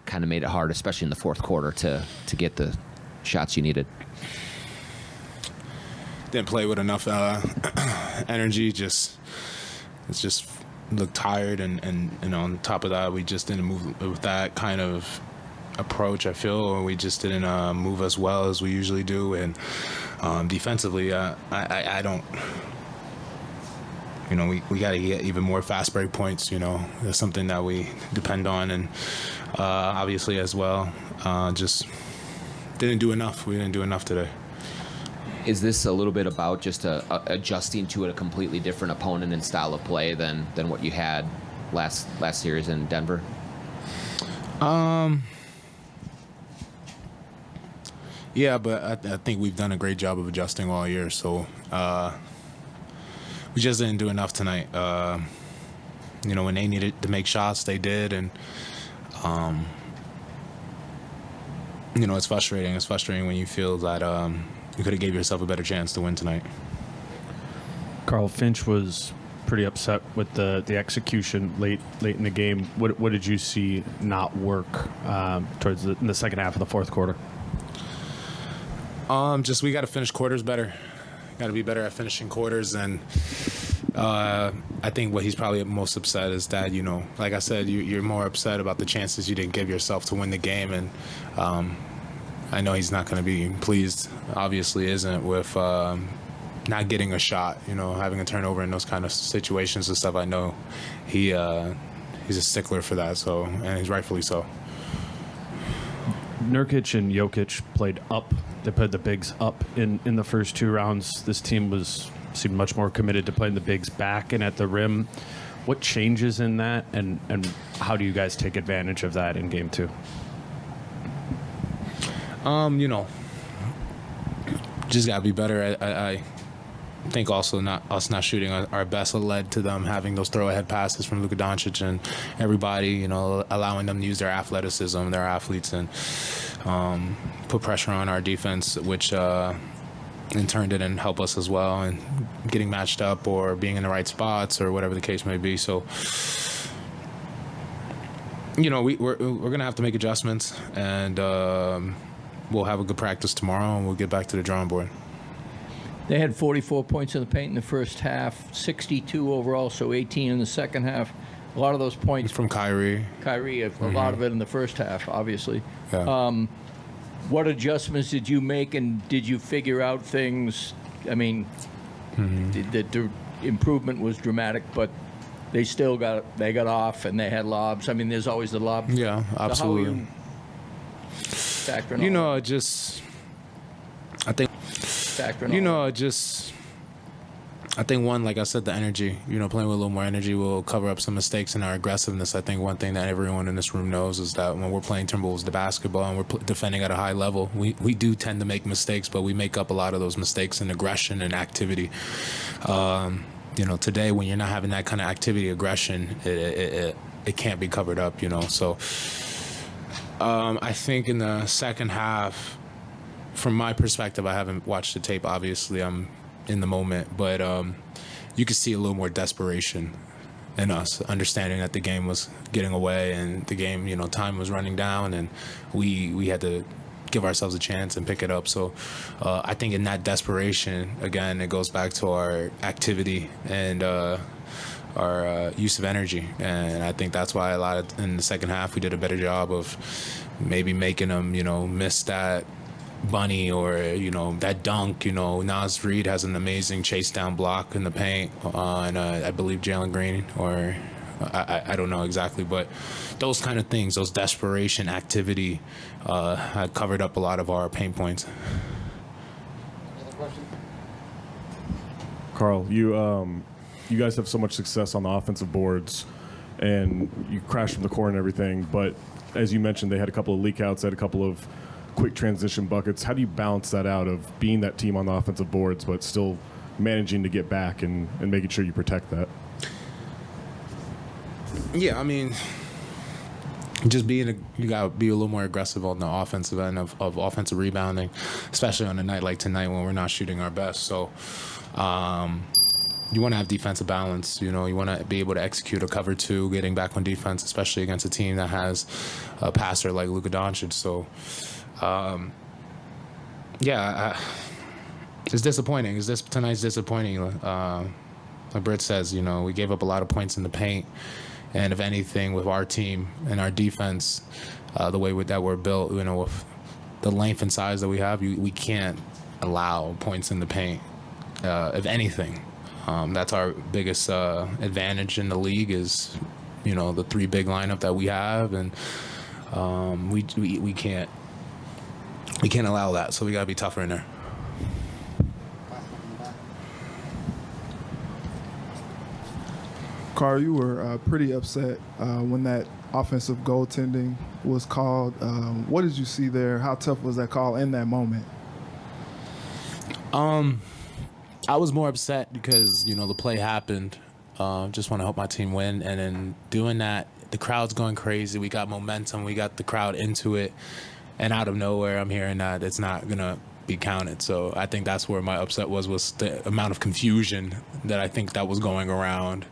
kind of made it hard, especially in the fourth quarter, to get the shots you needed? Didn't play with enough energy. It just looked tired, and on top of that, we just didn't move with that kind of approach. I feel, or we just didn't move as well as we usually do, and defensively, I don't. We got to get even more fast break points. That's something that we depend on, and obviously as well, just didn't do enough. We didn't do enough today. Is this a little bit about just adjusting to a completely different opponent and style of play than what you had last series in Denver? Yeah, but I think we've done a great job of adjusting all year. So we just didn't do enough tonight. When they needed to make shots, they did, and it's frustrating. It's frustrating when you feel that you could have gave yourself a better chance to win tonight. Karl, Finch was pretty upset with the execution late in the game. What did you see not work in the second half of the fourth quarter? Just we got to finish quarters better. Got to be better at finishing quarters, and I think what he's probably most upset is that like I said, you're more upset about the chances you didn't give yourself to win the game, and I know he's not going to be pleased. Obviously, isn't with not getting a shot. Having a turnover in those kind of situations and stuff. I know he's a stickler for that. So, and he's rightfully so. Nurkic and Jokic played up. They played the bigs up in the first two rounds. This team seemed much more committed to playing the bigs back and at the rim. What changes in that, and how do you guys take advantage of that in game two? Just gotta be better. I think also us not shooting our best led to them having those throw-ahead passes from Luka Doncic and everybody, allowing them to use their athleticism, their athletes, and put pressure on our defense, which in turn didn't help us as well, and getting matched up or being in the right spots or whatever the case may be. So, we're going to have to make adjustments, and we'll have a good practice tomorrow, and we'll get back to the drawing board. They had 44 points in the paint in the first half, 62 overall, so 18 in the second half. A lot of those points from Kyrie. A lot of it in the first half, obviously. Yeah. What adjustments did you make, and did you figure out things? I mean, the improvement was dramatic, but they still got off, and they had lobs. I mean, there's always the lob. Yeah, absolutely. So how are you I think one, like I said, the energy, playing with a little more energy will cover up some mistakes in our aggressiveness. I think one thing that everyone in this room knows is that when we're playing Timberwolves the basketball and we're defending at a high level, we do tend to make mistakes, but we make up a lot of those mistakes in aggression and activity. Today when you're not having that kind of activity, aggression, it can't be covered up, So I think in the second half, from my perspective, I haven't watched the tape. Obviously, I'm in the moment, but you could see a little more desperation in us, understanding that the game was getting away and the game, time was running down, and we had to give ourselves a chance and pick it up. So I think in that desperation, again, it goes back to our activity and our use of energy, and I think that's why in the second half we did a better job of maybe making them, miss that bunny or that dunk. Naz Reid has an amazing chase down block in the paint on I believe Jalen Green, or I don't know exactly, but those kind of things, those desperation activity had covered up a lot of our pain points. Karl, you guys have so much success on the offensive boards, and you crash from the core and everything, but as you mentioned, they had a couple of leak outs, they had a couple of quick transition buckets. How do you balance that out of being that team on the offensive boards but still managing to get back and making sure you protect that? Yeah, I mean, just you got to be a little more aggressive on the offensive end of offensive rebounding, especially on a night like tonight when we're not shooting our best. So you want to have defensive balance. You know, you want to be able to execute a cover two, getting back on defense, especially against a team that has a passer like Luka Doncic. So, it's disappointing. Tonight's disappointing. Like Britt says, you know, we gave up a lot of points in the paint, and if anything, with our team and our defense, the way that we're built, you know, with the length and size that we have, we can't allow points in the paint. If anything, that's our biggest advantage in the league is, you know, the three big lineup that we have, and we can't allow that. So we got to be tougher in there. Karl, you were pretty upset when that offensive goaltending was called. What did you see there? How tough was that call in that moment? I was more upset because, you know, the play happened. Just want to help my team win. And then doing that, the crowd's going crazy. We got momentum. We got the crowd into it. And out of nowhere, I'm hearing that it's not going to be counted. So I think that's where my upset was the amount of confusion that I think that was going around.